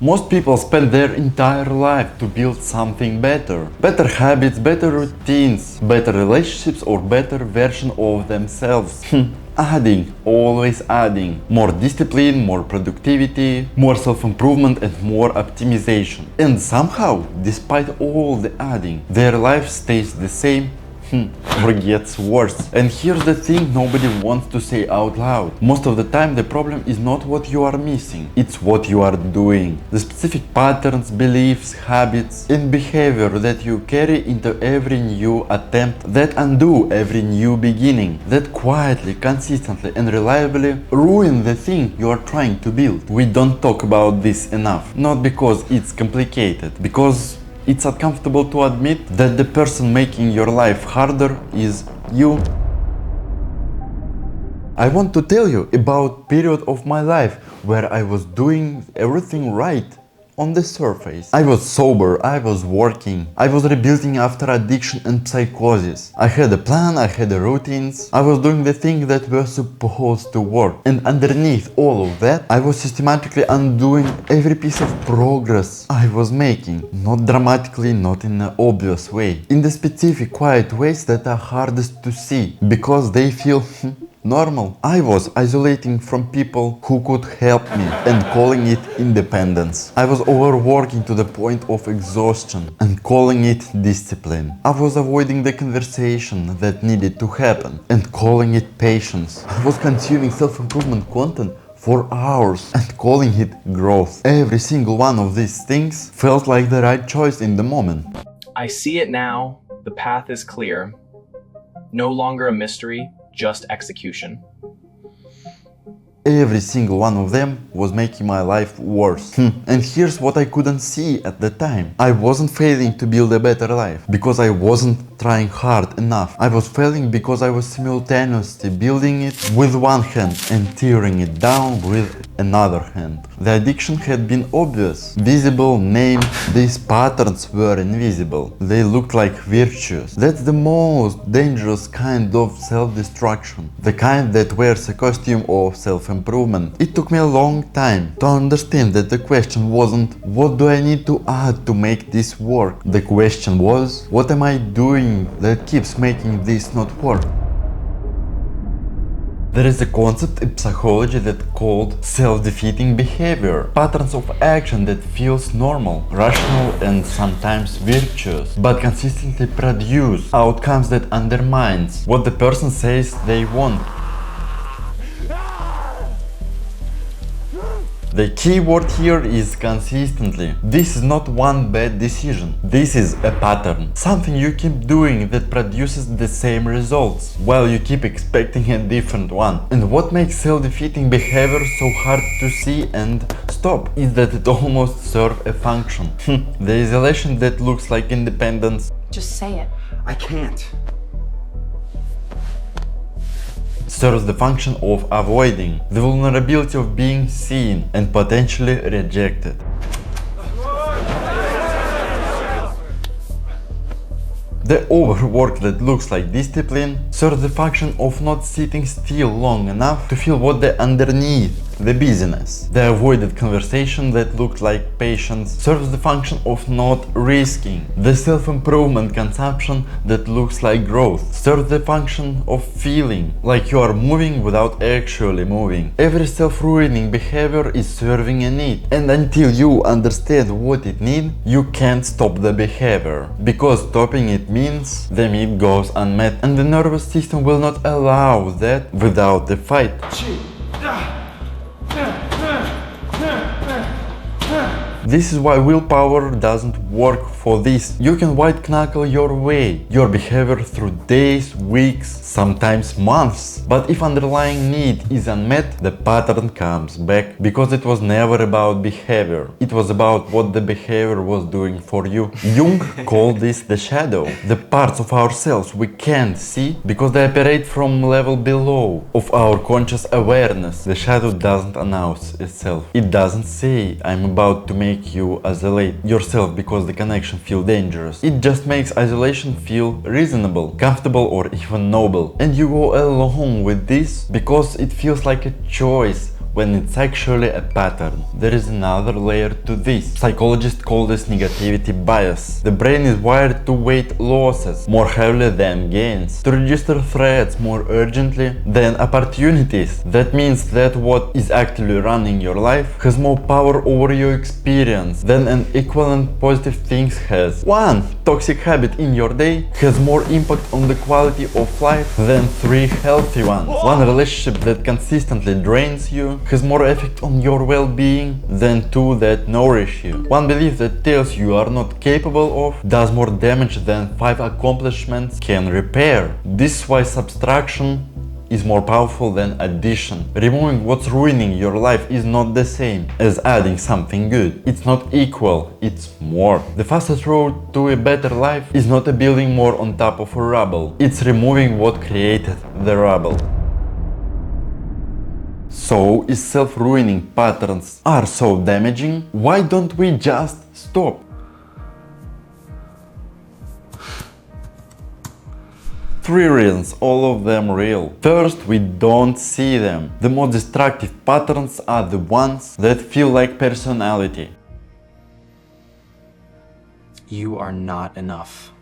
Most people spend their entire life to build something better. Better habits, better routines, better relationships or better version of themselves. Adding, always adding. More discipline, more productivity, more self-improvement and more optimization. And somehow, despite all the adding, their life stays the same or gets worse. And here's the thing nobody wants to say out loud. Most of the time the problem is not what you are missing, it's what you are doing. The specific patterns, beliefs, habits and behavior that you carry into every new attempt, that undo every new beginning, that quietly, consistently and reliably ruin the thing you are trying to build. We don't talk about this enough, not because it's complicated, because it's uncomfortable to admit that the person making your life harder is you. I want to tell you about period of my life where I was doing everything right on the surface. I was sober, I was working, I was rebuilding after addiction and psychosis. I had a plan, I had the routines, I was doing the things that were supposed to work. And underneath all of that, I was systematically undoing every piece of progress I was making. Not dramatically, not in an obvious way. In the specific, quiet ways that are hardest to see, because they feel normal. I was isolating from people who could help me and calling it independence. I was overworking to the point of exhaustion and calling it discipline. I was avoiding the conversation that needed to happen and calling it patience. I was consuming self-improvement content for hours and calling it growth. Every single one of these things felt like the right choice in the moment. I see it now. The path is clear. No longer a mystery, just execution. Every single one of them was making my life worse. And here's what I couldn't see at the time. I wasn't failing to build a better life because I wasn't trying hard enough. I was failing because I was simultaneously building it with one hand and tearing it down with another hand. The addiction had been obvious, visible, named. These patterns were invisible. They looked like virtues. That's the most dangerous kind of self-destruction. The kind that wears a costume of self-improvement. It took me a long time to understand that the question wasn't, what do I need to add to make this work? The question was, what am I doing that keeps making this not work? There is a concept in psychology that's called self-defeating behavior. Patterns of action that feels normal, rational and sometimes virtuous, but consistently produce outcomes that undermines what the person says they want. The key word here is consistently. This is not one bad decision. This is a pattern. Something you keep doing that produces the same results, while you keep expecting a different one. And what makes self-defeating behavior so hard to see and stop is that it almost serves a function. The isolation that looks like independence. Just say it. I can't. Serves the function of avoiding the vulnerability of being seen and potentially rejected. The overwork that looks like discipline serves the function of not sitting still long enough to feel what the underneath, the busyness. The avoided conversation that looked like patience serves the function of not risking. The self-improvement consumption that looks like growth serves the function of feeling like you are moving without actually moving. Every self-ruining behavior is serving a need, and until you understand what it needs, you can't stop the behavior, because stopping it means the need goes unmet, and the nervous system will not allow that without the fight. This is why willpower doesn't work for this. You can white knuckle your way, your behavior through days, weeks, sometimes months. But if underlying need is unmet, the pattern comes back, because it was never about behavior. It was about what the behavior was doing for you. Jung called this the shadow, the parts of ourselves we can't see because they operate from level below of our conscious awareness. The shadow doesn't announce itself. It doesn't say, I'm about to make you isolate yourself because the connection feels dangerous. It just makes isolation feel reasonable, comfortable or even noble. And you go along with this because it feels like a choice when it's actually a pattern. There is another layer to this. Psychologists call this negativity bias. The brain is wired to weight losses more heavily than gains, to register threats more urgently than opportunities. That means that what is actually running your life has more power over your experience than an equivalent positive thing has. One toxic habit in your day has more impact on the quality of life than 3 healthy ones. One relationship that consistently drains you has more effect on your well-being than 2 that nourish you. One belief that tells you are not capable of does more damage than 5 accomplishments can repair. This is why subtraction is more powerful than addition. Removing what's ruining your life is not the same as adding something good. It's not equal, it's more. The fastest road to a better life is not a building more on top of a rubble. It's removing what created the rubble. So, if self-ruining patterns are so damaging, why don't we just stop? 3 reasons, all of them real. First, we don't see them. The most destructive patterns are the ones that feel like personality. You are not enough.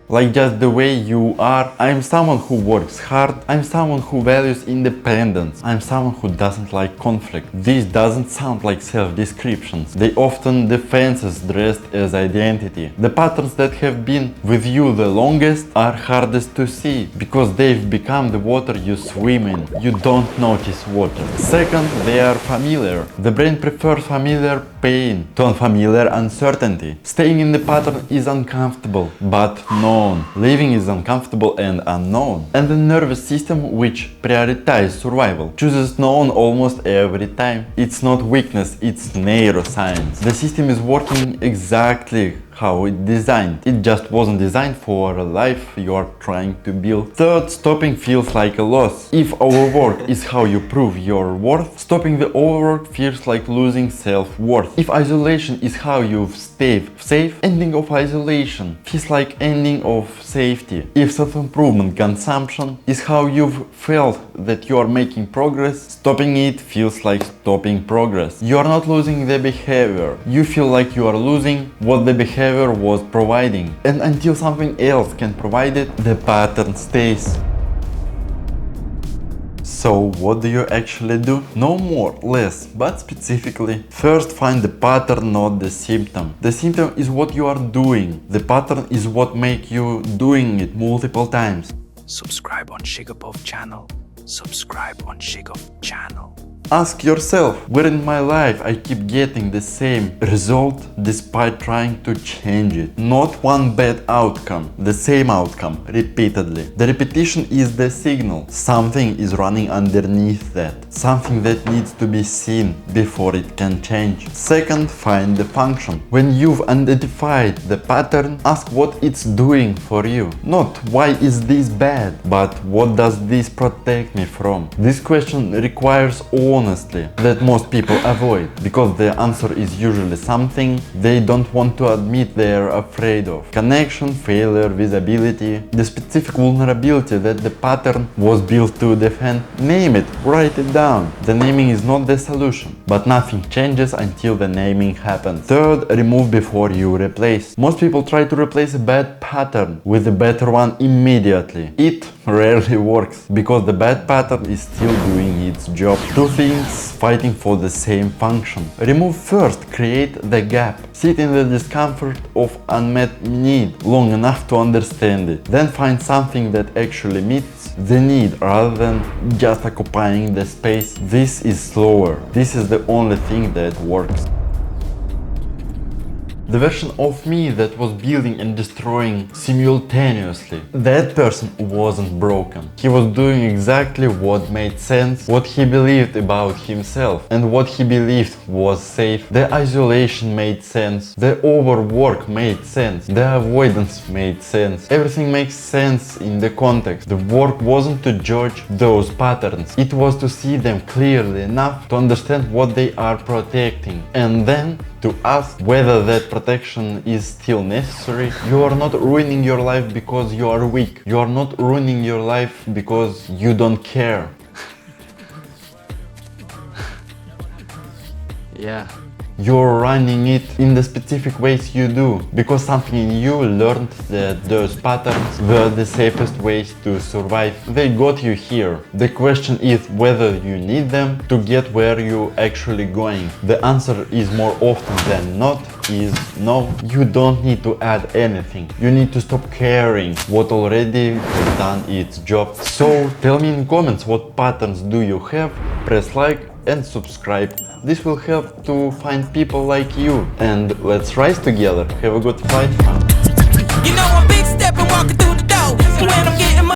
Like just the way you are. I'm someone who works hard, I'm someone who values independence, I'm someone who doesn't like conflict. This doesn't sound like self-descriptions. They often defenses dressed as identity. The patterns that have been with you the longest are hardest to see, because they've become the water you swim in. You don't notice water. Second, they are familiar. The brain prefers familiar pain to unfamiliar uncertainty. Staying in the pattern is uncomfortable, but known. Living is uncomfortable and unknown. And the nervous system, which prioritizes survival, chooses known almost every time. It's not weakness, it's neuroscience. The system is working exactly how it's designed. It just wasn't designed for a life you're trying to build. Third, stopping feels like a loss. If overwork is how you prove your worth, stopping the overwork feels like losing self-worth. If isolation is how you stay safe, ending of isolation feels like ending of safety. If self-improvement consumption is how you've felt that you are making progress, stopping it feels like stopping progress. You are not losing the behavior. You feel like you are losing what the behavior was providing. And until something else can provide it, the pattern stays. So what do you actually do? No more, less, but specifically. First, find the pattern, not the symptom. The symptom is what you are doing. The pattern is what makes you doing it multiple times. Subscribe on ShigaPOV channel. Subscribe on ShigaPOV channel. Ask yourself, where in my life I keep getting the same result despite trying to change it. Not one bad outcome, the same outcome, repeatedly. The repetition is the signal. Something is running underneath that. Something that needs to be seen before it can change. Second, find the function. When you've identified the pattern, ask what it's doing for you. Not why is this bad, but what does this protect me from? This question requires honestly that most people avoid, because the answer is usually something they don't want to admit they're afraid of. Connection, failure, visibility, the specific vulnerability that the pattern was built to defend. Name it, write it down. The naming is not the solution, but nothing changes until the naming happens. Third, remove before you replace. Most people try to replace a bad pattern with a better one immediately. It rarely works, because the bad pattern is still doing its job. Two things fighting for the same function. Remove first, create the gap. Sit in the discomfort of unmet need long enough to understand it. Then find something that actually meets the need rather than just occupying the space. This is slower. This is the only thing that works. The version of me that was building and destroying simultaneously. That person wasn't broken. He was doing exactly what made sense, what he believed about himself, and what he believed was safe. The isolation made sense. The overwork made sense. The avoidance made sense. Everything makes sense in the context. The work wasn't to judge those patterns. It was to see them clearly enough to understand what they are protecting, and then to ask whether that protection is still necessary. You are not ruining your life because you are weak. You are not ruining your life because you don't care. Yeah. You're running it in the specific ways you do, because something in you learned that those patterns were the safest ways to survive. They got you here. The question is whether you need them to get where you're actually going. The answer is more often than not is no. You don't need to add anything. You need to stop caring what already has done its job. So tell me in comments what patterns do you have, press like and subscribe. This will help to find people like you. And let's rise together. Have a good fight. You know I'm big stepping, walking through the door. So when I'm